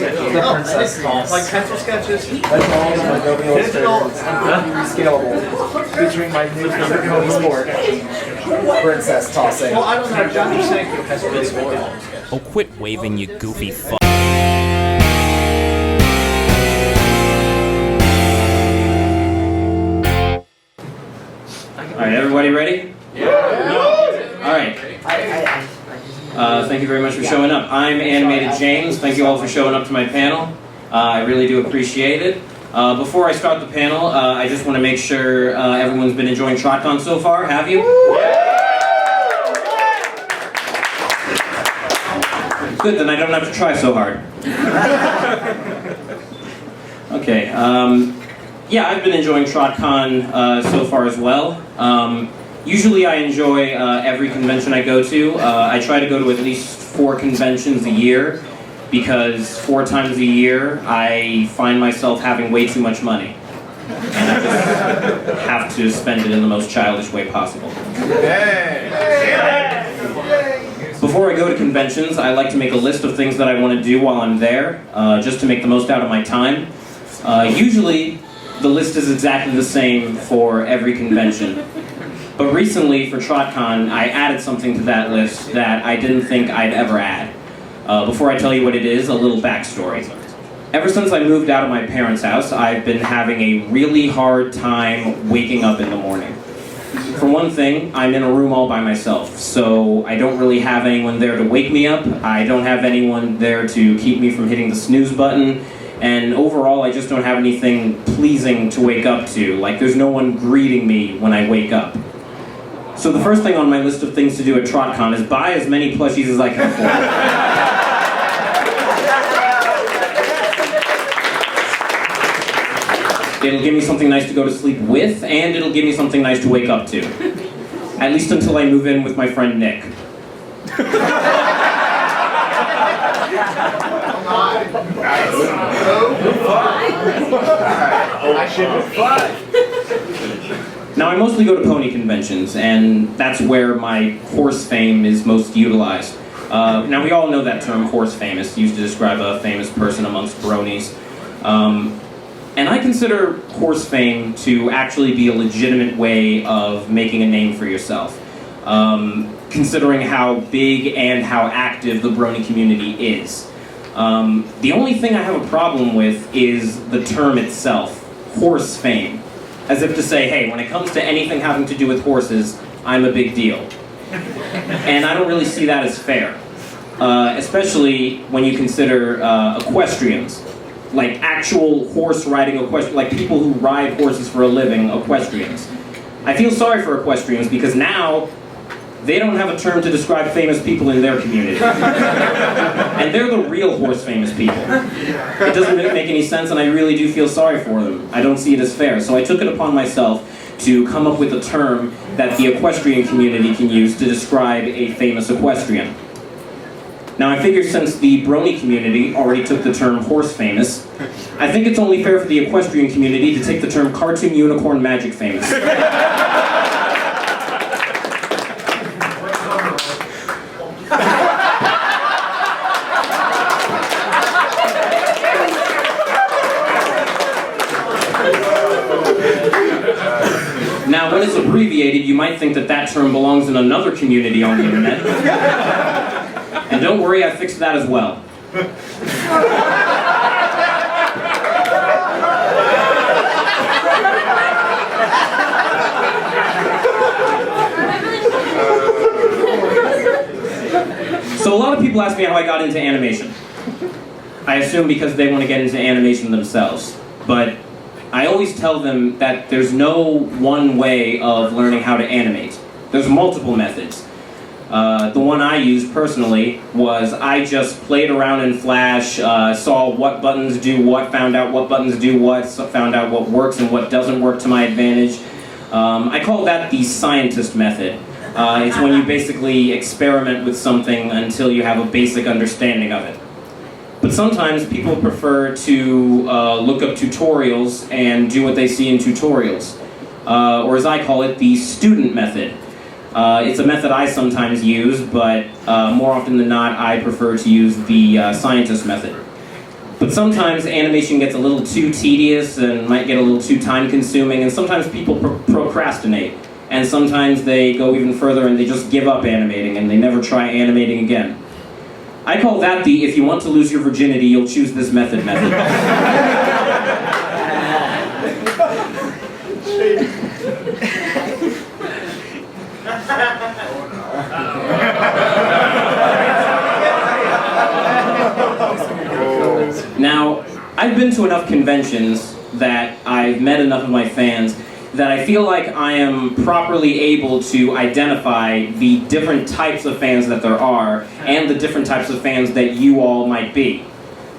The princess toss. Like pencil sketches? That's all of my Adobe Illustrator. It's rescalable. Featuring my new favorite home sport. Princess tossing. Well, I don't know. Johnny Sanko has a really good one. Oh, quit waving, you goofy fuck. Alright, everybody ready? Yeah! Alright. Thank you very much for showing up. I'm AnimatedJames. Thank you all for showing up to my panel. I really do appreciate it. Before I start the panel, I just want to make sure everyone's been enjoying TrotCon so far. Have you? Good, then I don't have to try so hard. Okay. Yeah, I've been enjoying TrotCon so far as well. Usually I enjoy every convention I go to. I try to go to at least 4 conventions a year because 4 times a year I find myself having way too much money. And I just have to spend it in the most childish way possible. Before I go to conventions, I like to make a list of things that I want to do while I'm there, just to make the most out of my time. Usually, the list is exactly the same for every convention. But recently, for TrotCon, I added something to that list that I didn't think I'd ever add. Before I tell you what it is, a little backstory. Ever since I moved out of my parents' house, I've been having a really hard time waking up in the morning. For one thing, I'm in a room all by myself, so I don't really have anyone there to wake me up. I don't have anyone there to keep me from hitting the snooze button. And overall, I just don't have anything pleasing to wake up to. Like, there's no one greeting me when I wake up. So the first thing on my list of things to do at TrotCon is buy as many plushies as I can afford. It'll give me something nice to go to sleep with, and it'll give me something nice to wake up to. At least until I move in with my friend Nick. Now, I mostly go to pony conventions, and that's where my horse fame is most utilized. Now, we all know that term, horse famous, used to describe a famous person amongst bronies. And I consider horse fame to actually be a legitimate way of making a name for yourself, considering how big and how active the brony community is. The only thing I have a problem with is the term itself, horse fame. As if to say, hey, when it comes to anything having to do with horses, I'm a big deal. And I don't really see that as fair. Especially when you consider equestrians. Like actual horse riding equestrians, like people who ride horses for a living, equestrians. I feel sorry for equestrians because now they don't have a term to describe famous people in their community. And they're the real horse famous people. It doesn't make any sense, and I really do feel sorry for them. I don't see it as fair. So I took it upon myself to come up with a term that the equestrian community can use to describe a famous equestrian. Now I figure since the brony community already took the term horse famous, I think it's only fair for the equestrian community to take the term cartoon unicorn magic famous. Now, when it's abbreviated, you might think that that term belongs in another community on the internet. And don't worry, I fixed that as well. So a lot of people ask me how I got into animation. I assume because they want to get into animation themselves. But I always tell them that there's no one way of learning how to animate. There's multiple methods. The one I used personally was I just played around in Flash, saw what buttons do what, found out what buttons do what, found out what works and what doesn't work to my advantage. I call that the scientist method. It's when you basically experiment with something until you have a basic understanding of it. But sometimes people prefer to look up tutorials and do what they see in tutorials. Or as I call it, the student method. It's a method I sometimes use, but more often than not, I prefer to use the scientist method. But sometimes animation gets a little too tedious and might get a little too time-consuming, and sometimes people procrastinate. And sometimes they go even further and they just give up animating and they never try animating again. I call that the if you want to lose your virginity, you'll choose this method. Now, I've been to enough conventions that I've met enough of my fans that I feel like I am properly able to identify the different types of fans that there are and the different types of fans that you all might be.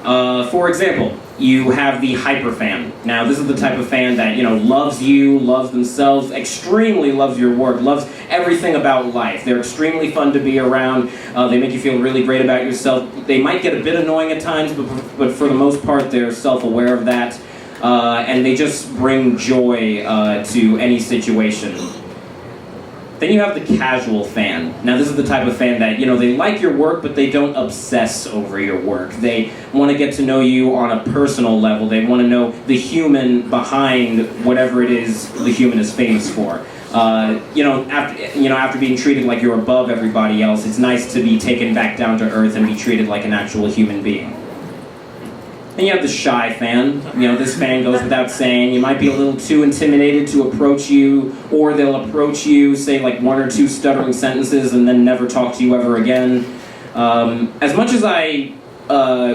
For example, you have the hyper fan. Now, this is the type of fan that, loves you, loves themselves, extremely loves your work, loves everything about life. They're extremely fun to be around. They make you feel really great about yourself. They might get a bit annoying at times, but for the most part, they're self-aware of that. And they just bring joy to any situation. Then you have the casual fan. Now this is the type of fan that, they like your work, but they don't obsess over your work. They want to get to know you on a personal level. They want to know the human behind whatever it is the human is famous for. After being treated like you're above everybody else, it's nice to be taken back down to earth and be treated like an actual human being. Then you have the shy fan. This fan goes without saying. You might be a little too intimidated to approach you, or they'll approach you, say like one or two stuttering sentences, and then never talk to you ever again. As much as I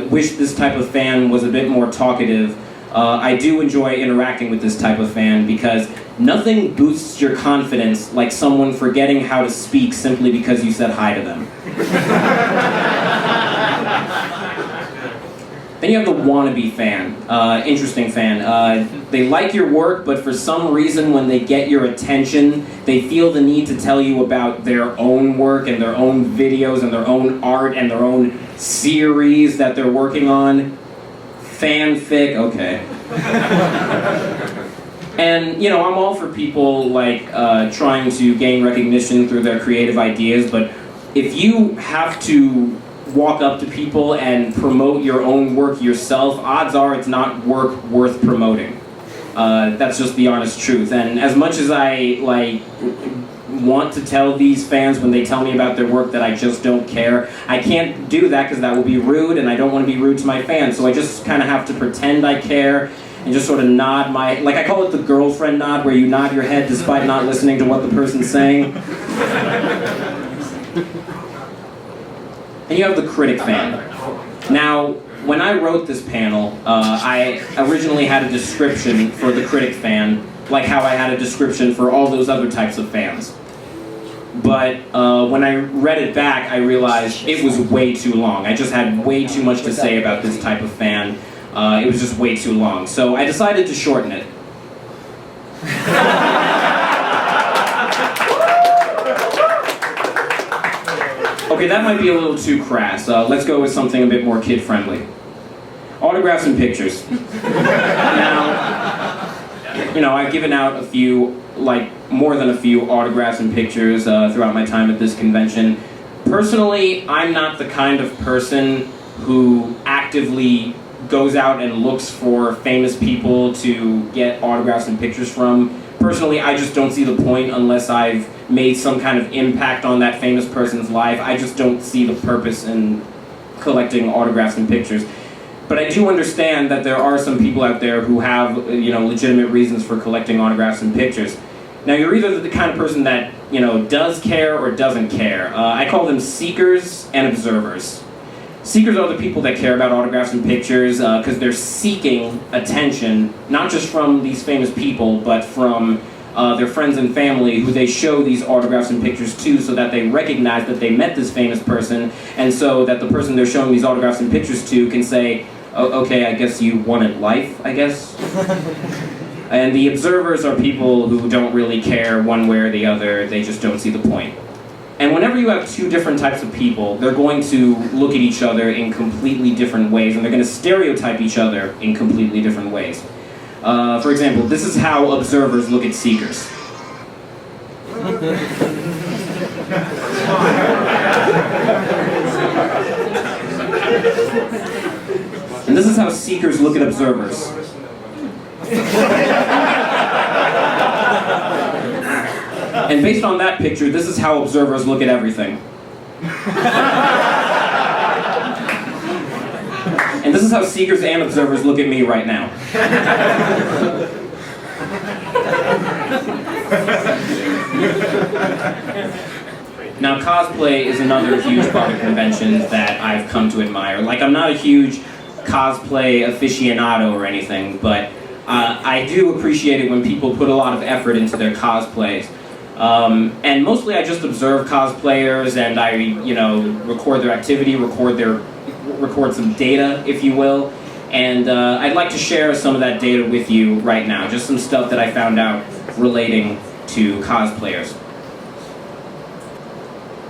wish this type of fan was a bit more talkative, I do enjoy interacting with this type of fan because nothing boosts your confidence like someone forgetting how to speak simply because you said hi to them. Then you have the wannabe fan, interesting fan. They like your work, but for some reason when they get your attention, they feel the need to tell you about their own work and their own videos and their own art and their own series that they're working on. Fanfic, okay. And, I'm all for people trying to gain recognition through their creative ideas, but if you have to walk up to people and promote your own work yourself, odds are it's not work worth promoting. That's just the honest truth. And as much as I want to tell these fans when they tell me about their work that I just don't care, I can't do that because that will be rude, and I don't want to be rude to my fans. So I just kind of have to pretend I care and just sort of nod my, I call it the girlfriend nod, where you nod your head despite not listening to what the person's saying. And you have the critic fan. Now, when I wrote this panel, I originally had a description for the critic fan, like how I had a description for all those other types of fans. But when I read it back, I realized it was way too long. I just had way too much to say about this type of fan. It was just way too long. So I decided to shorten it. Okay, that might be a little too crass. Let's go with something a bit more kid-friendly. Autographs and pictures. Now, I've given out a few, more than a few autographs and pictures throughout my time at this convention. Personally, I'm not the kind of person who actively goes out and looks for famous people to get autographs and pictures from. Personally, I just don't see the point unless I've made some kind of impact on that famous person's life. I just don't see the purpose in collecting autographs and pictures. But I do understand that there are some people out there who have, legitimate reasons for collecting autographs and pictures. Now, you're either the kind of person that, does care or doesn't care. I call them seekers and observers. Seekers are the people that care about autographs and pictures because they're seeking attention, not just from these famous people, but from their friends and family who they show these autographs and pictures to so that they recognize that they met this famous person, and so that the person they're showing these autographs and pictures to can say, oh, okay, I guess you wanted life, I guess? And the observers are people who don't really care one way or the other, they just don't see the point. And whenever you have two different types of people, they're going to look at each other in completely different ways, and they're going to stereotype each other in completely different ways. For example, this is how observers look at seekers. And this is how seekers look at observers. And based on that picture, this is how observers look at everything. And this is how seekers and observers look at me right now. Now, cosplay is another huge part of conventions that I've come to admire. Like, I'm not a huge cosplay aficionado or anything, but I do appreciate it when people put a lot of effort into their cosplays. And mostly I just observe cosplayers and I, record their activity, record some data, if you will. And I'd like to share some of that data with you right now, just some stuff that I found out relating to cosplayers.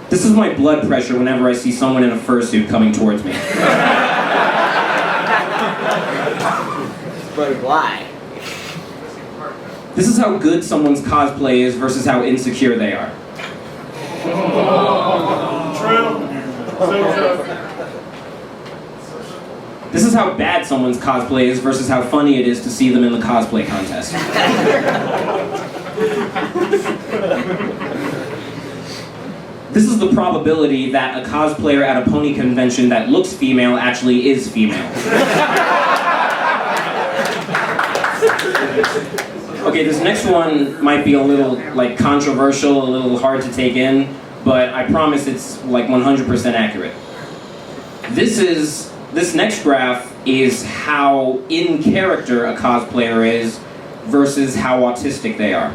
This is my blood pressure whenever I see someone in a fursuit coming towards me. But why? This is how good someone's cosplay is versus how insecure they are. True. So true. This is how bad someone's cosplay is versus how funny it is to see them in the cosplay contest. This is the probability that a cosplayer at a pony convention that looks female actually is female. Okay, this next one might be a little controversial, a little hard to take in, but I promise it's 100% accurate. This next graph is how in character a cosplayer is versus how autistic they are.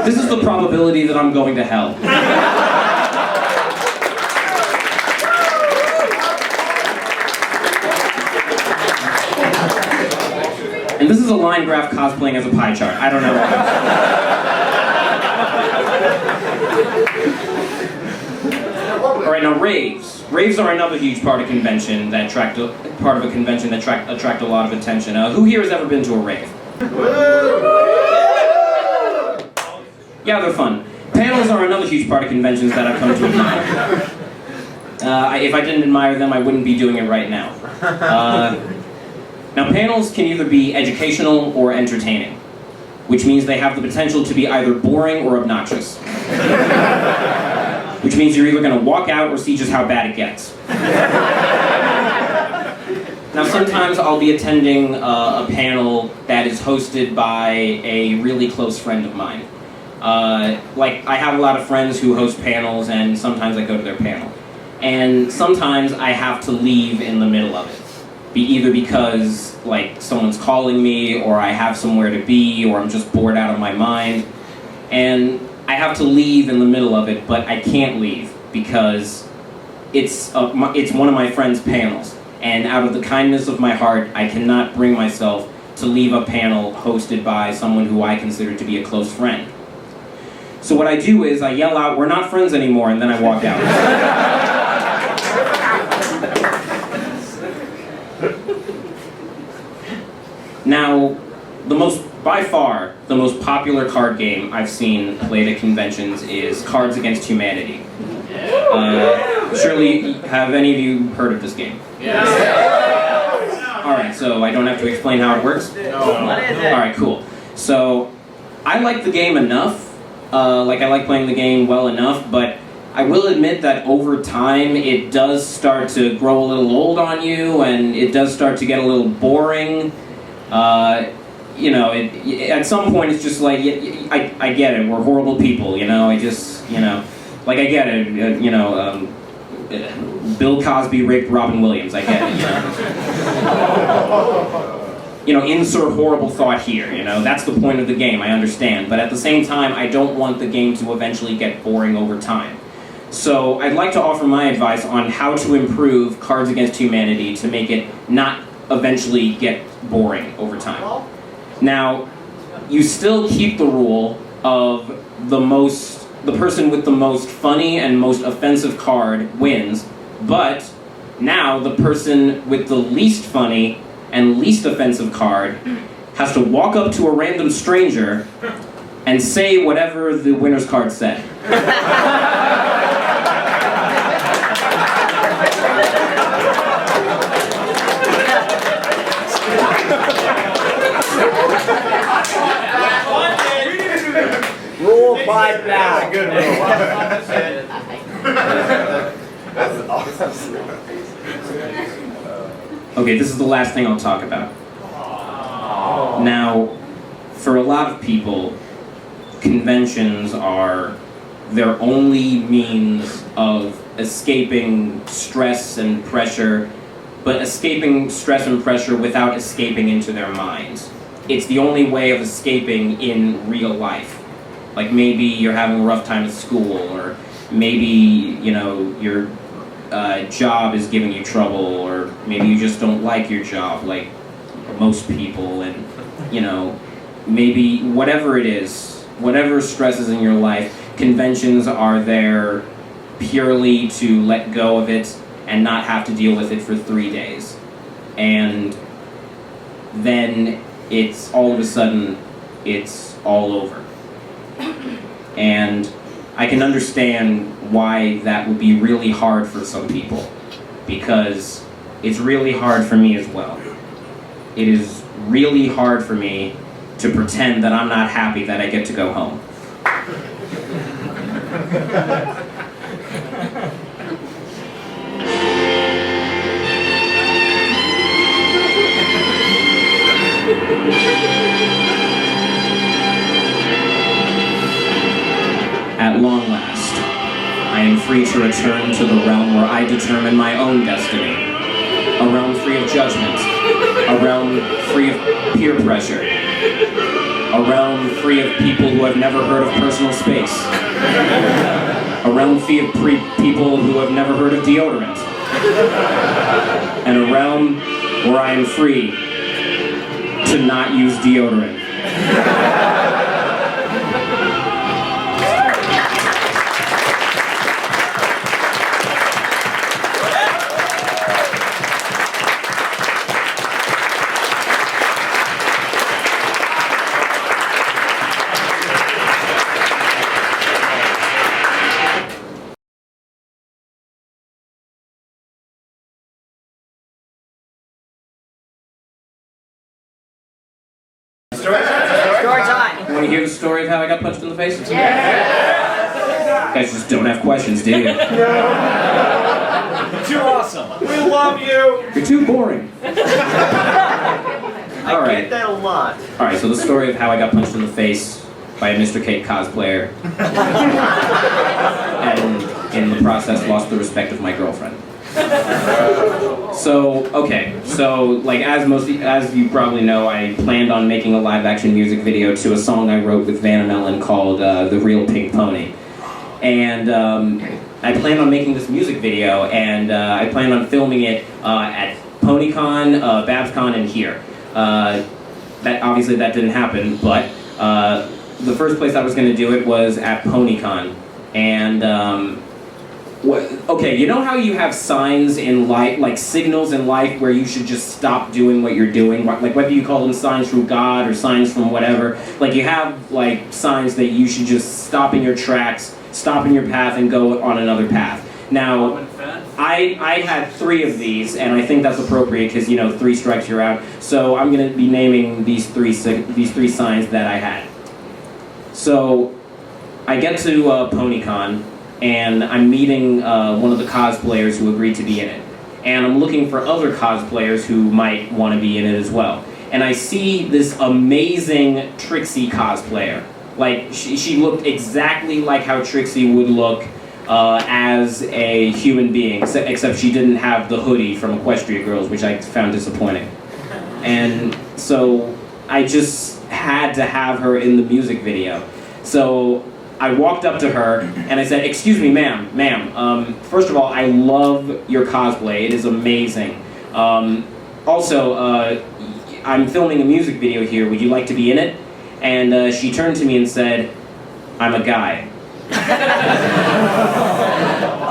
This is the probability that I'm going to hell. And this is a line graph cosplaying as a pie chart. I don't know why. Alright, now raves. Raves are another huge part of convention that attract a lot of attention. Who here has ever been to a rave? Yeah, they're fun. Panels are another huge part of conventions that I've come to admire. If I didn't admire them, I wouldn't be doing it right now. Now, panels can either be educational or entertaining, which means they have the potential to be either boring or obnoxious. Which means you're either going to walk out or see just how bad it gets. Now, sometimes I'll be attending a panel that is hosted by a really close friend of mine. I have a lot of friends who host panels, and sometimes I go to their panel. And sometimes I have to leave in the middle of it. Either because, someone's calling me, or I have somewhere to be, or I'm just bored out of my mind. And I have to leave in the middle of it, but I can't leave because it's one of my friend's panels. And out of the kindness of my heart, I cannot bring myself to leave a panel hosted by someone who I consider to be a close friend. So what I do is I yell out, "We're not friends anymore," and then I walk out. Now, by far, the most popular card game I've seen played at conventions is Cards Against Humanity. Surely, have any of you heard of this game? Yes. Alright, so I don't have to explain how it works? What is it? Alright, cool. So, I like the game enough. I like playing the game well enough, but I will admit that over time it does start to grow a little old on you, and it does start to get a little boring. At some point it's just I get it, we're horrible people, I just, I get it, Bill Cosby raped Robin Williams, I get it, insert horrible thought here, that's the point of the game, I understand, but at the same time, I don't want the game to eventually get boring over time. So I'd like to offer my advice on how to improve Cards Against Humanity to make it not eventually get boring over time. Now, you still keep the rule of the person with the most funny and most offensive card wins, but now the person with the least funny and least offensive card has to walk up to a random stranger and say whatever the winner's card said. Rule 5 now. Good That's awesome. Okay, this is the last thing I'll talk about. Now, for a lot of people, conventions are their only means of escaping stress and pressure, but escaping stress and pressure without escaping into their minds. It's the only way of escaping in real life. Like maybe you're having a rough time at school, or maybe, you know, your job is giving you trouble, or maybe you just don't like your job, like most people, and, you know, maybe whatever it is, whatever stresses in your life, conventions are there purely to let go of it and not have to deal with it for 3 days. And then it's all of a sudden, it's all over. And I can understand why that would be really hard for some people, because it's really hard for me as well. It is really hard for me to pretend that I'm not happy that I get to go home. At long last, I am free to return to the realm where I determine my own destiny. A realm free of judgment. A realm free of peer pressure. A realm free of people who have never heard of personal space. A realm free of people who have never heard of deodorant. And a realm where I am free to not use deodorant. Story time. Want to hear the story of how I got punched in the face? Yeah. You guys just don't have questions, do you? You're too awesome. We love you. You're too boring. I All right. get that a lot. All right, so the story of how I got punched in the face by a Mr. Cake cosplayer, and in the process lost the respect of my girlfriend. So, okay, so like as you probably know, I planned on making a live-action music video to a song I wrote with Van Ellen called "The Real Pink Pony," and I planned on making this music video, and I planned on filming it at PonyCon, BabsCon, and here. That obviously that didn't happen, but the first place I was going to do it was at PonyCon, and okay, you know how you have signs in life, like signals in life, where you should just stop doing what you're doing, like whether you call them signs from God or signs from whatever, like you have like signs that you should just stop in your tracks, stop in your path, and go on another path. Now, I had 3 of these, and I think that's appropriate because, you know, 3 strikes you're out. So I'm going to be naming these three signs that I had. So I get to PonyCon, and I'm meeting one of the cosplayers who agreed to be in it. And I'm looking for other cosplayers who might want to be in it as well. And I see this amazing Trixie cosplayer. Like, she looked exactly like how Trixie would look as a human being, except she didn't have the hoodie from Equestria Girls, which I found disappointing. And so I just had to have her in the music video. So I walked up to her and I said, "Excuse me, ma'am, first of all, I love your cosplay. It is amazing. Also, I'm filming a music video here. Would you like to be in it?" and she turned to me and said, "I'm a guy."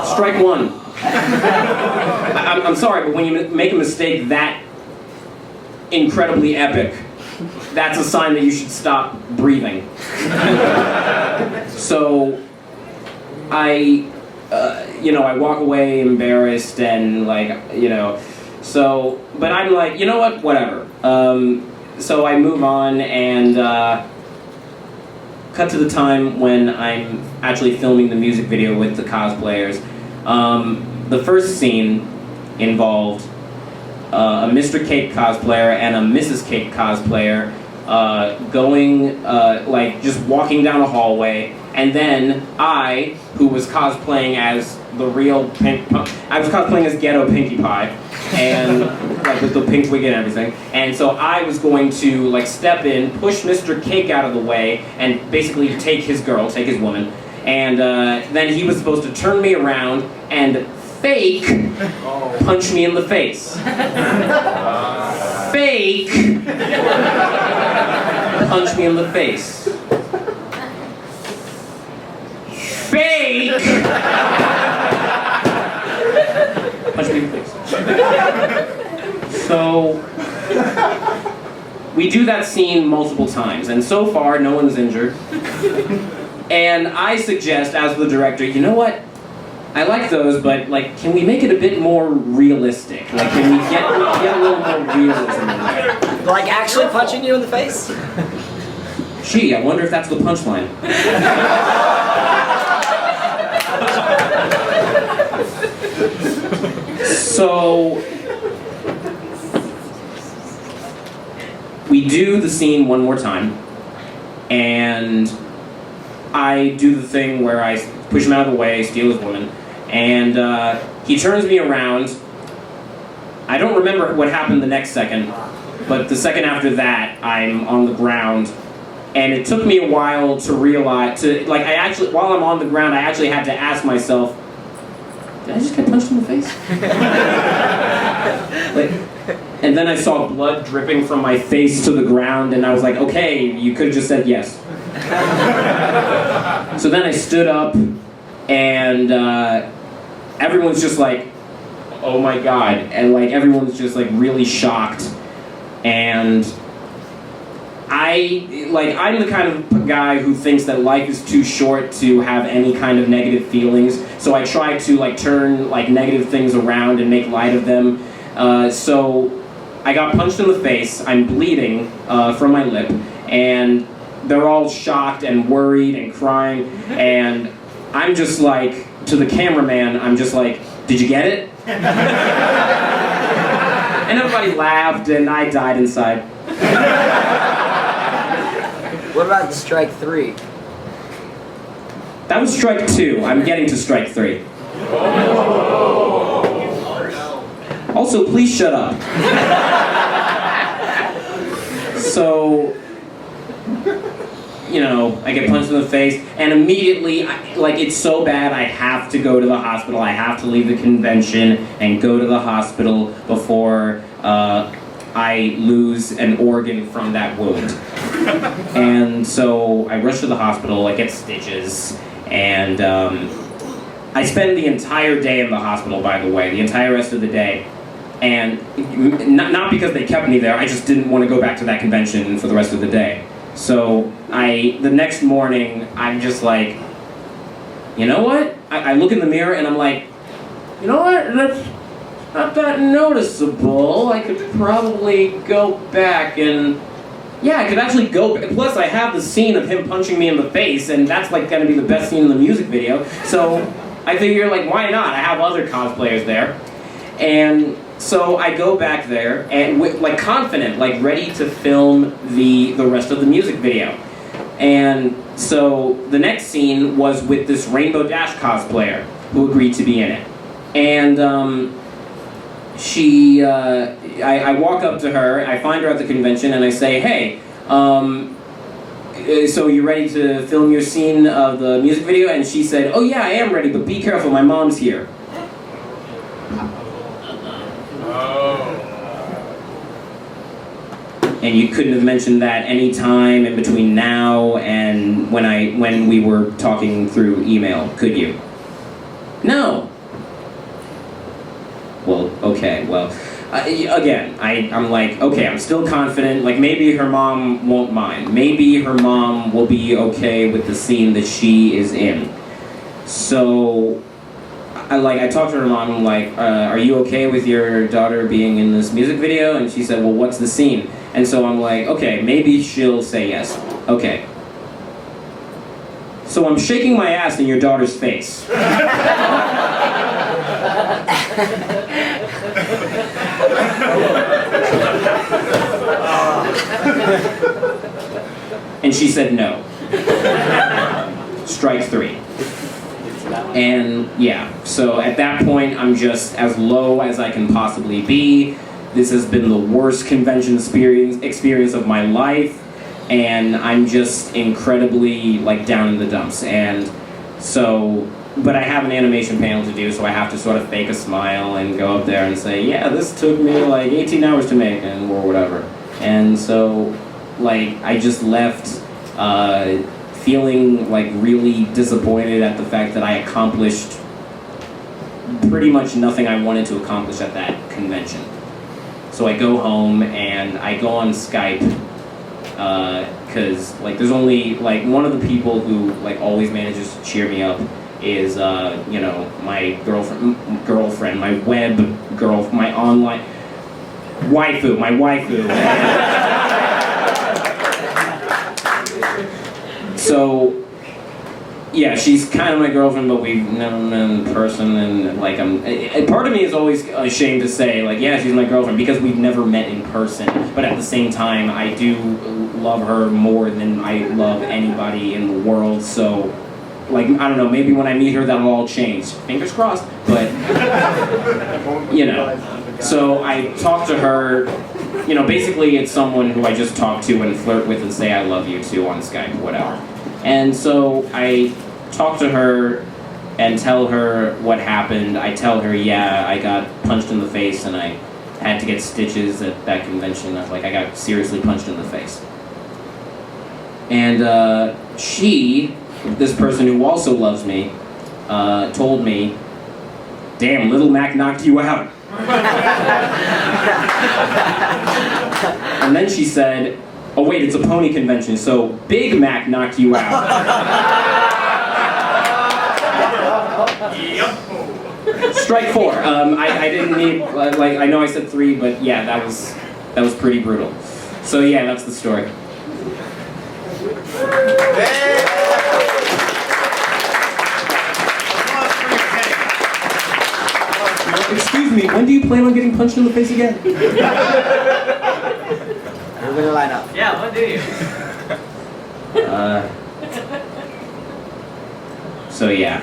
Strike one. I'm sorry, but when you make a mistake that incredibly epic, that's a sign that you should stop breathing. So, I walk away embarrassed and but I'm like, you know what, whatever. So I move on and cut to the time when I'm actually filming the music video with the cosplayers. The first scene involved a Mr. Cake cosplayer and a Mrs. Cake cosplayer just walking down a hallway, and then I, who was cosplaying as the real I was cosplaying as Ghetto Pinkie Pie, and with the pink wig and everything, and so I was going to step in, push Mr. Cake out of the way, and basically take his woman, and then he was supposed to turn me around and fake punch me in the face. Fake punch me in the face. Fake punch me in the face. So we do that scene multiple times, and so far no one's injured. And I suggest, as the director, you know what? I like those, but can we make it a bit more realistic? Can we get a little more realism in there? Like actually punching you in the face? Gee, I wonder if that's the punchline. So we do the scene one more time, and I do the thing where I push him out of the way, steal his woman, and he turns me around. I don't remember what happened the next second, but the second after that, I'm on the ground, and it took me a while to realize, while I'm on the ground, I actually had to ask myself, did I just get punched in the face? And then I saw blood dripping from my face to the ground, and I was like, okay, you could have just said yes. So then I stood up, and everyone's just like, oh my god, and everyone's just really shocked, and I'm the kind of guy who thinks that life is too short to have any kind of negative feelings, so I try to turn negative things around and make light of them. So I got punched in the face, I'm bleeding from my lip, and they're all shocked and worried and crying, and I'm just to the cameraman, I'm just did you get it? And everybody laughed, and I died inside. What about strike 3? That was strike 2. I'm getting to strike 3. Also, please shut up. So, I get punched in the face, and immediately, it's so bad, I have to go to the hospital. I have to leave the convention and go to the hospital before I lose an organ from that wound. And so I rush to the hospital, I get stitches, and I spend the entire day in the hospital, by the way, the entire rest of the day. And not because they kept me there, I just didn't want to go back to that convention for the rest of the day. So the next morning, I'm just you know what? I look in the mirror and I'm like, you know what? That's not that noticeable. I could probably go back and, yeah, I could actually go back. Plus, I have the scene of him punching me in the face, and that's gonna be the best scene in the music video. So I figure, why not? I have other cosplayers there. And so I go back there and confident, ready to film the rest of the music video. And so the next scene was with this Rainbow Dash cosplayer who agreed to be in it. And I walk up to her, I find her at the convention, and I say, hey, so you ready to film your scene of the music video? And she said, oh yeah, I am ready, but be careful, my mom's here. And you couldn't have mentioned that any time in between now and when we were talking through email, could you? No. Well, okay, well, again, I'm like, okay, I'm still confident, like maybe her mom won't mind. Maybe her mom will be okay with the scene that she is in. So, I talked to her mom, I'm like, are you okay with your daughter being in this music video? And she said, well, what's the scene? And so I'm like, okay, maybe she'll say yes. Okay. So I'm shaking my ass in your daughter's face. And she said no. Strike 3. And yeah, so at that point I'm just as low as I can possibly be. This has been the worst convention experience of my life, and I'm just incredibly like down in the dumps. And so, but I have an animation panel to do, so I have to sort of fake a smile and go up there and say, yeah, this took me like 18 hours to make, and or whatever. And so, like, I just left feeling like really disappointed at the fact that I accomplished pretty much nothing I wanted to accomplish at that convention. So I go home and I go on Skype, cause like there's only like one of the people who like always manages to cheer me up is you know, my girlfriend, my web girl, my online waifu, my waifu. So, yeah, she's kind of my girlfriend, but we've never met in person, and like part of me is always ashamed to say, like, yeah, she's my girlfriend, because we've never met in person, but at the same time, I do love her more than I love anybody in the world, so, like, I don't know, maybe when I meet her, that'll all change. Fingers crossed, but, you know. So I talk to her, you know, basically it's someone who I just talk to and flirt with and say I love you to on Skype, whatever. And so I talk to her and tell her what happened. I tell her, yeah, I got punched in the face and I had to get stitches at that convention. I got seriously punched in the face. And she, this person who also loves me, told me, damn, Little Mac knocked you out. And then she said, oh wait, it's a pony convention, so Big Mac knocked you out. Strike 4. I didn't need, like, I know I said 3, but yeah, that was pretty brutal. So yeah, that's the story. Excuse me, when do you plan on getting punched in the face again? We're gonna line up. Yeah, when do you? So yeah.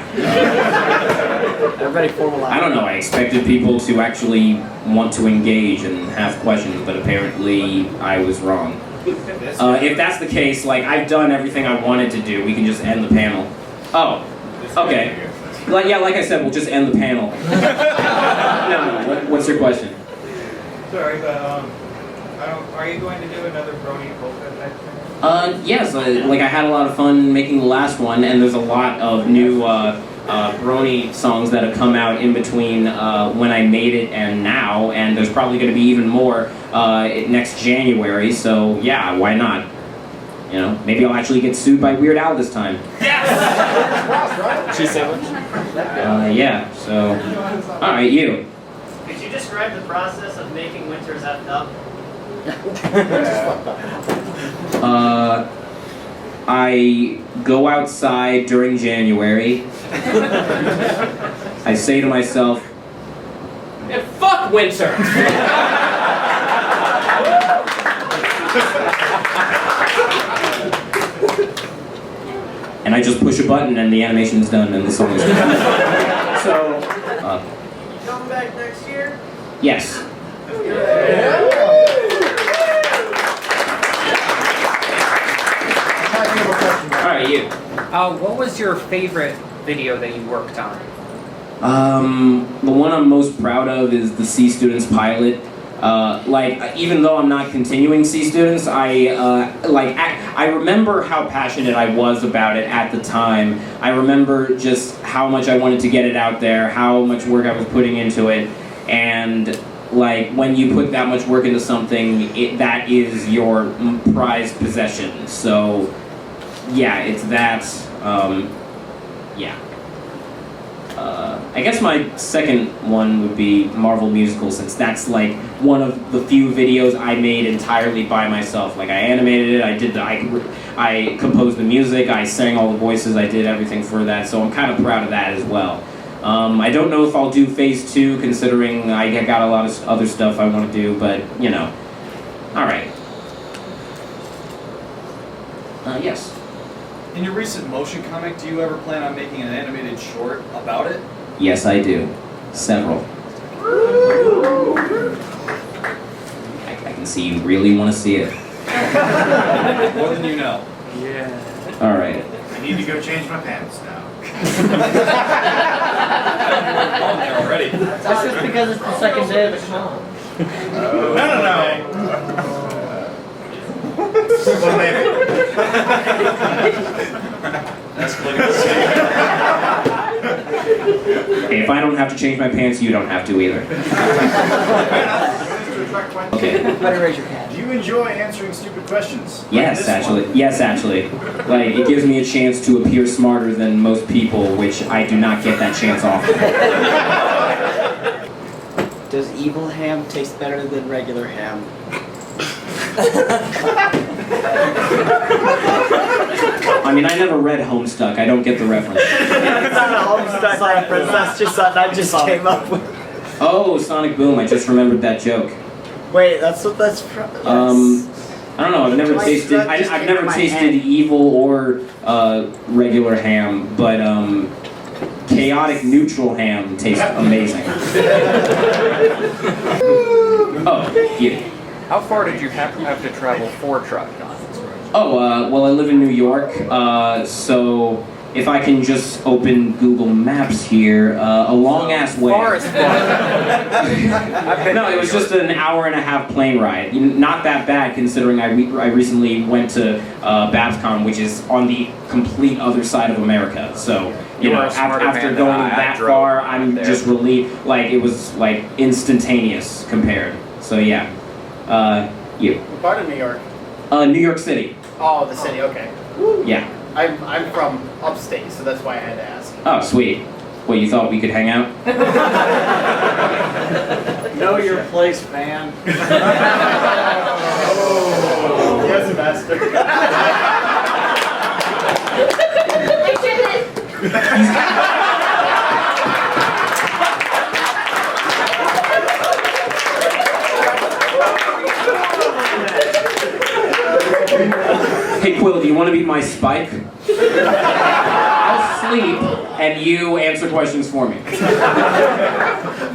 Everybody formal line. I don't know, I expected people to actually want to engage and have questions, but apparently I was wrong. If that's the case, like, I've done everything I wanted to do, we can just end the panel. Oh, okay. Like, yeah, like I said, we'll just end the panel. No, what's your question? Sorry, but are you going to do another Brony polka type thing? Yes, like I had a lot of fun making the last one, and there's a lot of new Brony songs that have come out in between when I made it and now, and there's probably going to be even more next January, so yeah, why not? You know, maybe I'll actually get sued by Weird Al this time. Yes! Cheese sandwich? Yeah, so, alright, you. Could you describe the process of making Winters effed up? I go outside during January. I say to myself, And fuck Winter! and I just push a button and the animation's done and the song is done. So, You coming back next year? yes. Alright, you. What was your favorite video that you worked on? The one I'm most proud of is the C Students pilot. Like, even though I'm not continuing C students, I remember how passionate I was about it at the time. I remember just how much I wanted to get it out there, how much work I was putting into it, and like, when you put that much work into something, that is your prized possession. So, yeah, it's that, yeah. I guess my second one would be Marvel Musical, since that's like one of the few videos I made entirely by myself. Like, I animated it, I composed the music, I sang all the voices, I did everything for that, so I'm kind of proud of that as well. I don't know if I'll do phase 2, considering I got a lot of other stuff I want to do, but, you know. Alright. Yes. In your recent motion comic, do you ever plan on making an animated short about it? Yes, I do. Several. I can see you really want to see it. More than you know. Yeah. Alright. I need to go change my pants now. On there already. That's just because it's the second day of the show. No. Well, maybe. That's clear. Hey, if I don't have to change my pants, you don't have to either. Okay. Better raise your hand. Do you enjoy answering stupid questions? Yes, actually. Yes, actually. Like, it gives me a chance to appear smarter than most people, which I do not get that chance often. Does evil ham taste better than regular ham? I mean, I never read Homestuck. I don't get the reference. It's not a Homestuck reference, that's just something I just came up with. Oh, Sonic Boom. I just remembered that joke. Wait, that's what that's from? Yes. I don't know. I've never tasted. I've never tasted evil or regular ham, but chaotic neutral ham tastes amazing. Oh, yeah. How far did you have to travel for TriCon? Oh, well, I live in New York, so if I can just open Google Maps here, a long-ass way. Forest No, it was just an hour-and-a-half plane ride. Not that bad, considering I recently went to BabsCon, which is on the complete other side of America. So, you know, after going that far, I'm just relieved. Like, it was, like, instantaneous compared. So, yeah. You. What part of New York? New York City. Oh, the city, okay. Yeah. I'm from upstate, so that's why I had to ask. Oh, sweet. What, you thought we could hang out? Know your place, man. Yes, master. Hey, Quill, do you want to be my Spike? I'll sleep, and you answer questions for me.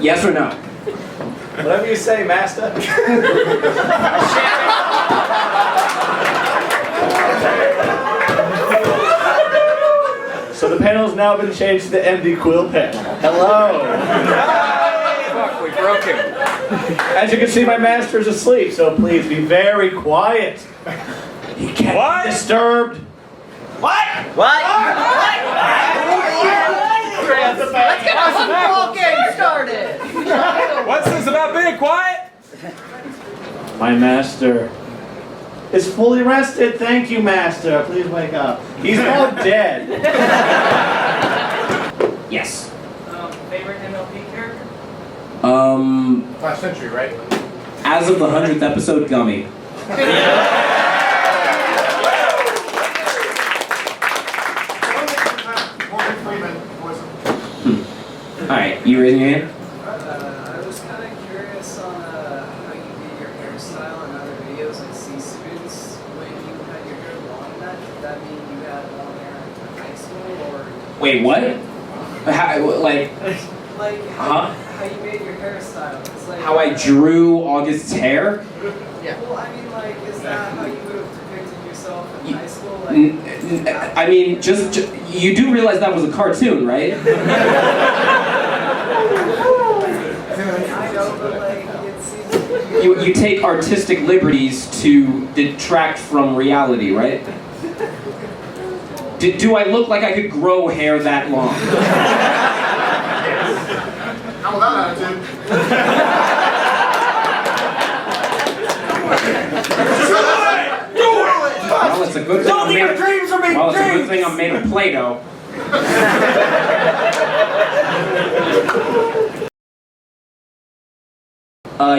Yes or no? Whatever you say, master. So the panel's now been changed to the MD Quill panel. Hello. Fuck, we broke him. As you can see, my master is asleep, so please be very quiet. He can't be disturbed. What? What? Let's get our football game started! What's this about being quiet? My master is fully rested. Thank you, master. Please wake up. He's now dead. Yes. Favorite MLP character? Last century, right? As of the 100th episode, Gummy. Morgan Freeman was Alright, you raising your hand? I was kind of curious on how you did your hairstyle in other videos like C students. When you had your hair long enough, did that mean you had long hair in high school or? Wait, what? How, like, Like how you made your hairstyle? It's like how I drew August's hair? Well, I mean, like, is that how you would have depicted yourself in high school? Like, I mean, just you do realize that was a cartoon, right? I know, but like, it seems. you take artistic liberties to detract from reality, right? Do I look like I could grow hair that long? How about that attitude? Well, it's a good thing I'm made of, well, it's a good thing I'm made of Play-Doh.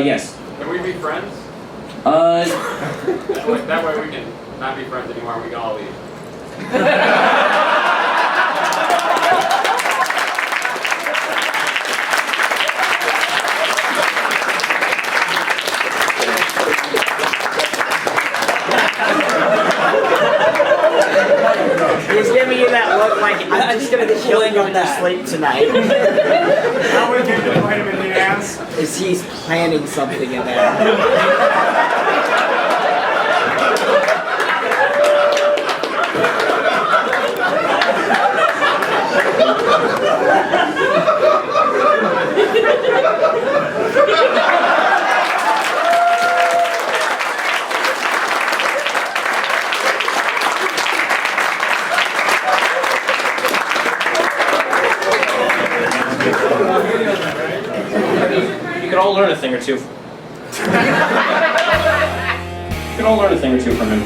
Yes. Can we be friends? That way we can not be friends anymore and we can all leave. He's giving you that look like I'm just gonna kill you in your sleep tonight. How we get to point him in the ass? Is he's planning something in there? You can all learn a thing or two. You can all learn a thing or two from him.